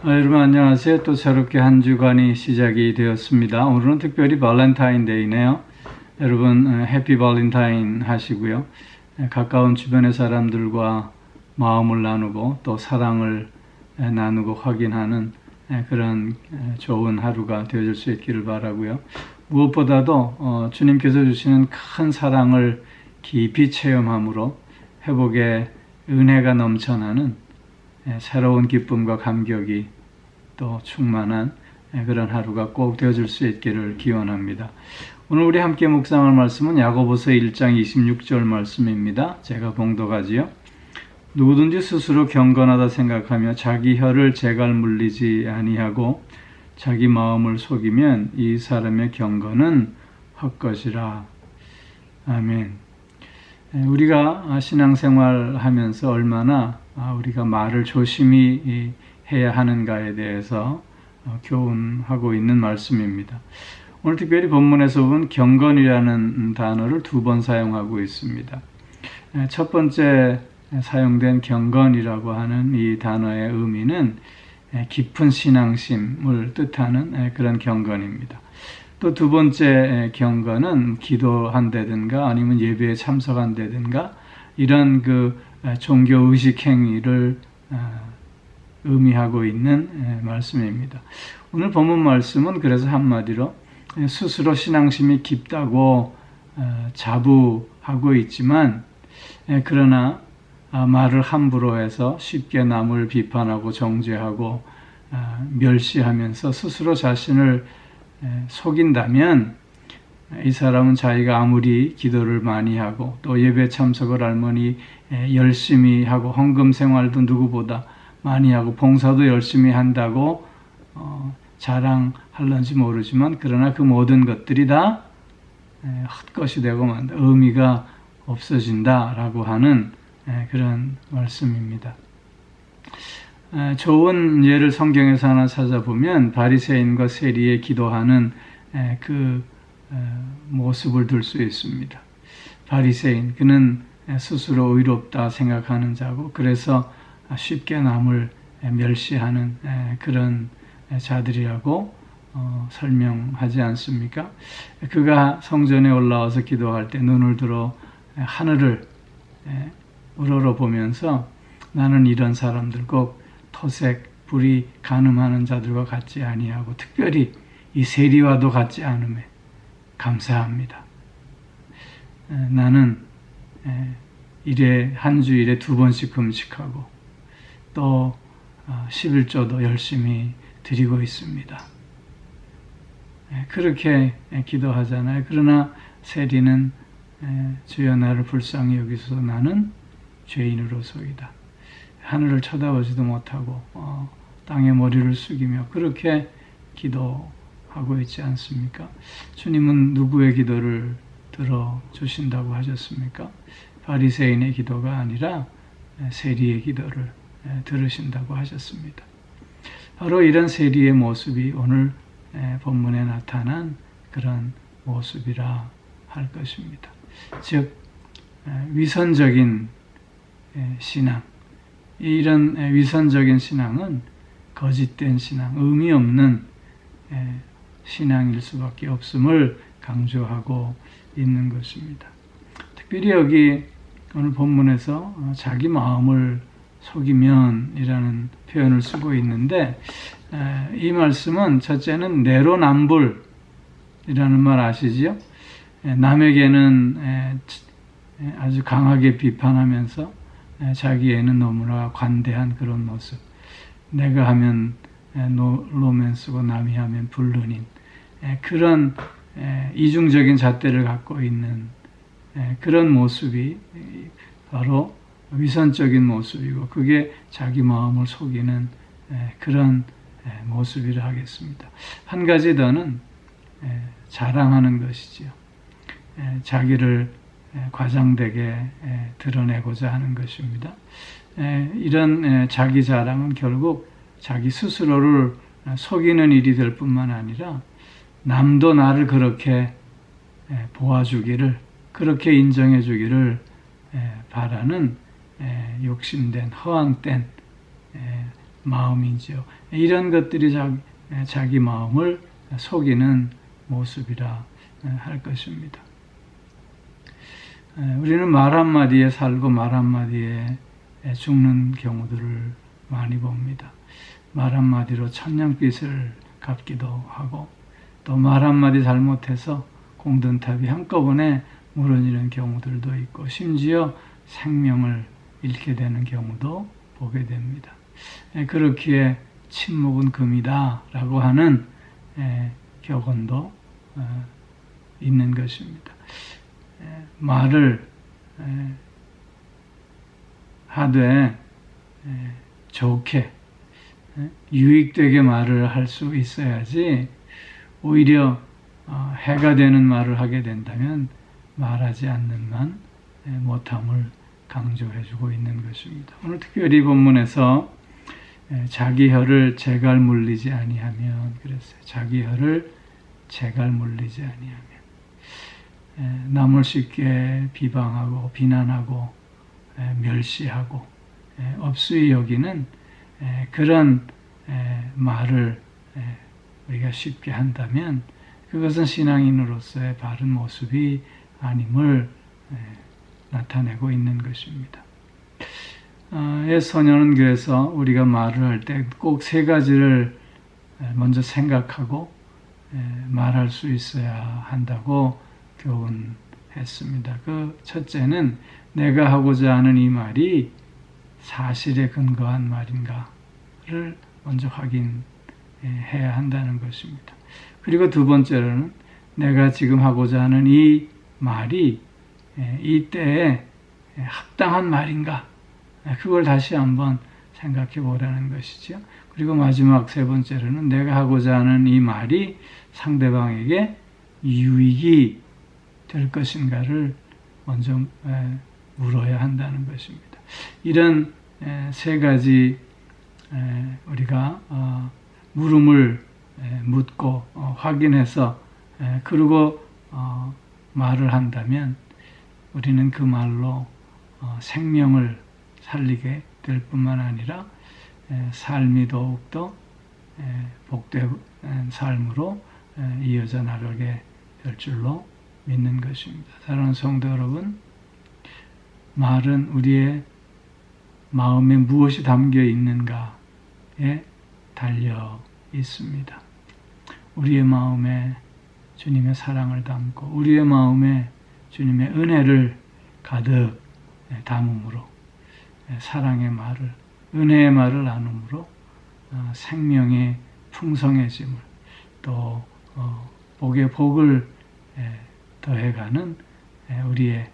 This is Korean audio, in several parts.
여러분 안녕하세요. 또 새롭게 한 주간이 시작이 되었습니다. 오늘은 특별히 발렌타인데이네요. 여러분 해피 발렌타인 하시고요. 가까운 주변의 사람들과 마음을 나누고 또 사랑을 나누고 확인하는 그런 좋은 하루가 되어줄 수 있기를 바라고요. 무엇보다도 주님께서 주시는 큰 사랑을 깊이 체험함으로 회복의 은혜가 넘쳐나는 새로운 기쁨과 감격이 또 충만한 그런 하루가 꼭 되어줄 수 있기를 기원합니다. 오늘 우리 함께 묵상할 말씀은 야고보서 1장 26절 말씀입니다. 제가 봉독하지요. 누구든지 스스로 경건하다 생각하며 자기 혀를 제갈 물리지 아니하고 자기 마음을 속이면 이 사람의 경건은 헛것이라. 아멘. 우리가 신앙생활 하면서 얼마나 우리가 말을 조심히 해야 하는가에 대해서 교훈하고 있는 말씀입니다. 오늘 특별히 본문에서 본 경건이라는 단어를 2번 사용하고 있습니다. 첫 번째 사용된 경건이라고 하는 이 단어의 의미는 깊은 신앙심을 뜻하는 그런 경건입니다. 또 두 번째 경건은 기도한다든가 아니면 예배에 참석한다든가 이런 그 종교 의식 행위를 의미하고 있는 말씀입니다. 오늘 본문 말씀은 그래서 한마디로 스스로 신앙심이 깊다고 자부하고 있지만 그러나 말을 함부로 해서 쉽게 남을 비판하고 정죄하고 멸시하면서 스스로 자신을 속인다면 이 사람은 자기가 아무리 기도를 많이 하고 또 예배 참석을 할머니 열심히 하고 헌금 생활도 누구보다 많이 하고 봉사도 열심히 한다고 자랑할런지 모르지만 그러나 그 모든 것들이 다 헛것이 되고 만다 의미가 없어진다라고 하는 그런 말씀입니다. 좋은 예를 성경에서 하나 찾아보면 바리새인과 세리에 기도하는 그 모습을 들 수 있습니다. 바리새인 그는 스스로 의롭다 생각하는 자고 그래서 쉽게 남을 멸시하는 그런 자들이라고 설명하지 않습니까? 그가 성전에 올라와서 기도할 때 눈을 들어 하늘을 우러러보면서 나는 이런 사람들 꼭 토색, 불이 간음하는 자들과 같지 아니하고 특별히 이 세리와도 같지 않음에 감사합니다. 나는 일에 한 주일에 2번씩 금식하고 또 11조도 열심히 드리고 있습니다. 그렇게 기도하잖아요. 그러나 세리는 주여 나를 불쌍히 여기소서 나는 죄인으로소이다. 하늘을 쳐다보지도 못하고 땅에 머리를 숙이며 그렇게 기도하고 있지 않습니까? 주님은 누구의 기도를 들어주신다고 하셨습니까? 바리새인의 기도가 아니라 세리의 기도를 들으신다고 하셨습니다. 바로 이런 세리의 모습이 오늘 본문에 나타난 그런 모습이라 할 것입니다. 즉 위선적인 신앙, 이런 위선적인 신앙은 거짓된 신앙, 의미 없는 신앙일 수밖에 없음을 강조하고 있는 것입니다. 특별히 여기 오늘 본문에서 자기 마음을 속이면이라는 표현을 쓰고 있는데 이 말씀은 첫째는 내로남불이라는 말 아시지요? 남에게는 아주 강하게 비판하면서 자기에는 너무나 관대한 그런 모습. 내가 하면 로맨스고 남이 하면 불륜인 그런 이중적인 잣대를 갖고 있는 그런 모습이 바로 위선적인 모습이고 그게 자기 마음을 속이는 그런 모습이라 하겠습니다. 한 가지 더는 자랑하는 것이지요. 자기를 과장되게 드러내고자 하는 것입니다. 이런 자기 자랑은 결국 자기 스스로를 속이는 일이 될 뿐만 아니라 남도 나를 그렇게 보아주기를 그렇게 인정해 주기를 바라는 욕심된 허황된 마음인지요. 이런 것들이 자기 마음을 속이는 모습이라 할 것입니다. 우리는 말 한마디에 살고 말 한마디에 죽는 경우들을 많이 봅니다. 말 한마디로 천냥빚을 갚기도 하고 또 말 한마디 잘못해서 공든탑이 한꺼번에 무너지는 경우들도 있고 심지어 생명을 잃게 되는 경우도 보게 됩니다. 그렇기에 침묵은 금이다 라고 하는 격언도 있는 것입니다. 말을 하되 좋게 유익되게 말을 할 수 있어야지 오히려 해가 되는 말을 하게 된다면 말하지 않는만 못함을 강조해주고 있는 것입니다. 오늘 특별히 본문에서 자기 혀를 재갈 물리지 아니하면 그랬어요. 자기 혀를 재갈 물리지 아니하면 남을 쉽게 비방하고 비난하고 멸시하고 업수히 여기는 그런 말을 우리가 쉽게 한다면 그것은 신앙인으로서의 바른 모습이 아님을 나타내고 있는 것입니다. 옛 소년은 그래서 우리가 말을 할 때 꼭 세 가지를 먼저 생각하고 말할 수 있어야 한다고 교훈했습니다. 그 첫째는 내가 하고자 하는 이 말이 사실에 근거한 말인가를 먼저 확인해야 한다는 것입니다. 그리고 두 번째로는 내가 지금 하고자 하는 이 말이 이때에 합당한 말인가 그걸 다시 한번 생각해 보라는 것이죠. 그리고 마지막 세 번째로는 내가 하고자 하는 이 말이 상대방에게 유익이 될 것인가를 먼저 물어야 한다는 것입니다. 이런 세 가지 우리가 물음을 묻고 확인해서 그리고 말을 한다면 우리는 그 말로 생명을 살리게 될 뿐만 아니라 삶이 더욱더 복된 삶으로 이어져 나가게 될 줄로 믿는 것입니다. 사랑하는 성도 여러분, 말은 우리의 마음에 무엇이 담겨 있는가에 달려 있습니다. 우리의 마음에 주님의 사랑을 담고 우리의 마음에 주님의 은혜를 가득 담음으로 사랑의 말을 은혜의 말을 나눔으로 생명의 풍성해짐을 또 복의 복을 더해가는 우리의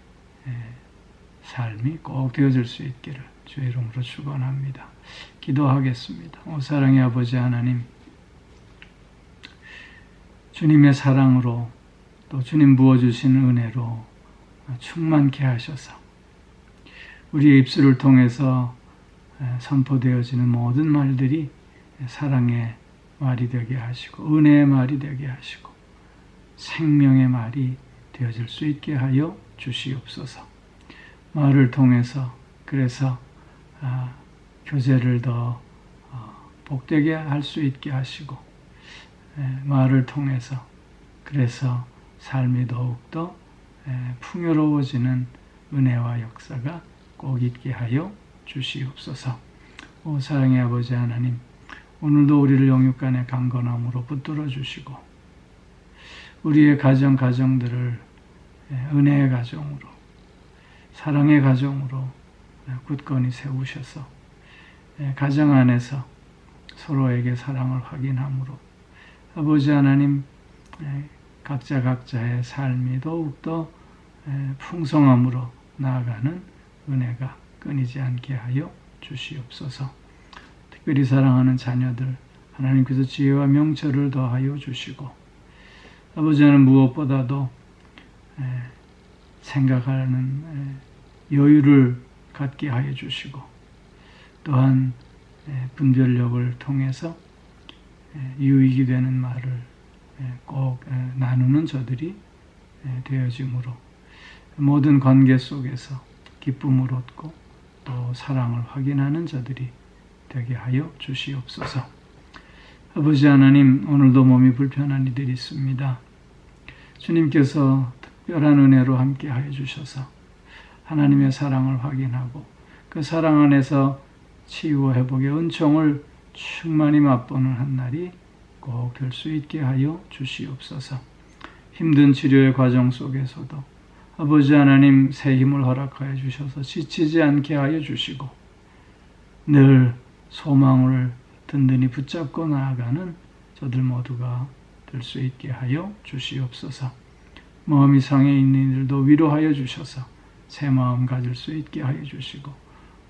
삶이 꼭 되어질 수 있기를 주의 이름으로 축원합니다. 기도하겠습니다. 사랑의 아버지 하나님, 주님의 사랑으로 또 주님 부어주신 은혜로 충만케 하셔서 우리의 입술을 통해서 선포되어지는 모든 말들이 사랑의 말이 되게 하시고 은혜의 말이 되게 하시고 생명의 말이 되어질 수 있게 하여 주시옵소서. 말을 통해서 그래서 교제를 더 복되게 할 수 있게 하시고 말을 통해서 그래서 삶이 더욱더 풍요로워지는 은혜와 역사가 꼭 있게 하여 주시옵소서. 오 사랑의 아버지 하나님, 오늘도 우리를 영육간의 강건함으로 붙들어 주시고 우리의 가정들을 은혜의 가정으로 사랑의 가정으로 굳건히 세우셔서 가정 안에서 서로에게 사랑을 확인함으로 아버지 하나님 각자의 삶이 더욱더 풍성함으로 나아가는 은혜가 끊이지 않게 하여 주시옵소서. 특별히 사랑하는 자녀들 하나님께서 지혜와 명철을 더하여 주시고 아버지는 무엇보다도 생각하는 여유를 갖게 하여 주시고 또한 분별력을 통해서 유익이 되는 말을 꼭 나누는 저들이 되어짐으로 모든 관계 속에서 기쁨을 얻고 또 사랑을 확인하는 저들이 되게 하여 주시옵소서. 아버지 하나님, 오늘도 몸이 불편한 이들이 있습니다. 주님께서 특별한 은혜로 함께 하여 주셔서 하나님의 사랑을 확인하고 그 사랑 안에서 치유와 회복의 은총을 충만히 맛보는 한 날이 꼭 될 수 있게 하여 주시옵소서. 힘든 치료의 과정 속에서도 아버지 하나님 새 힘을 허락하여 주셔서 지치지 않게 하여 주시고 늘 소망을 든든히 붙잡고 나아가는 저들 모두가 될 수 있게 하여 주시옵소서. 마음이 상해 있는 이들도 위로하여 주셔서 새 마음 가질 수 있게 하여 주시고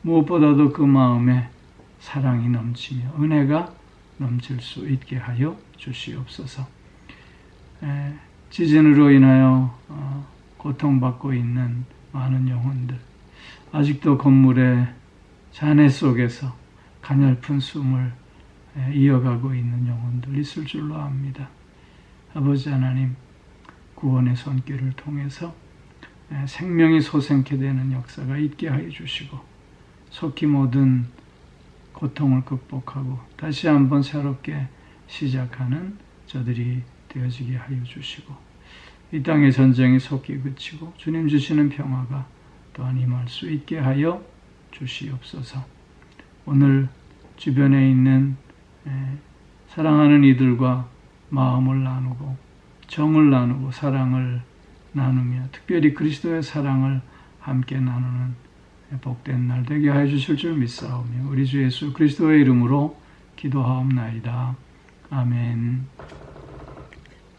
무엇보다도 그 마음에 사랑이 넘치며 은혜가 넘칠 수 있게 하여 주시옵소서. 지진으로 인하여 고통받고 있는 많은 영혼들, 아직도 건물의 잔해 속에서 가냘픈 숨을 이어가고 있는 영혼들 있을 줄로 압니다. 아버지 하나님, 구원의 손길을 통해서 생명이 솟생케 되는 역사가 있게 하여 주시고 속히 모든 고통을 극복하고 다시 한번 새롭게 시작하는 저들이 되어지게 하여 주시고 이 땅의 전쟁이 속히 그치고 주님 주시는 평화가 또한 임할 수 있게 하여 주시옵소서. 오늘 주변에 있는 사랑하는 이들과 마음을 나누고 정을 나누고 사랑을 나누며 특별히 그리스도의 사랑을 함께 나누는 복된 날 되게 하여 주실 줄 믿사오며 우리 주 예수 그리스도의 이름으로 기도하옵나이다. 아멘.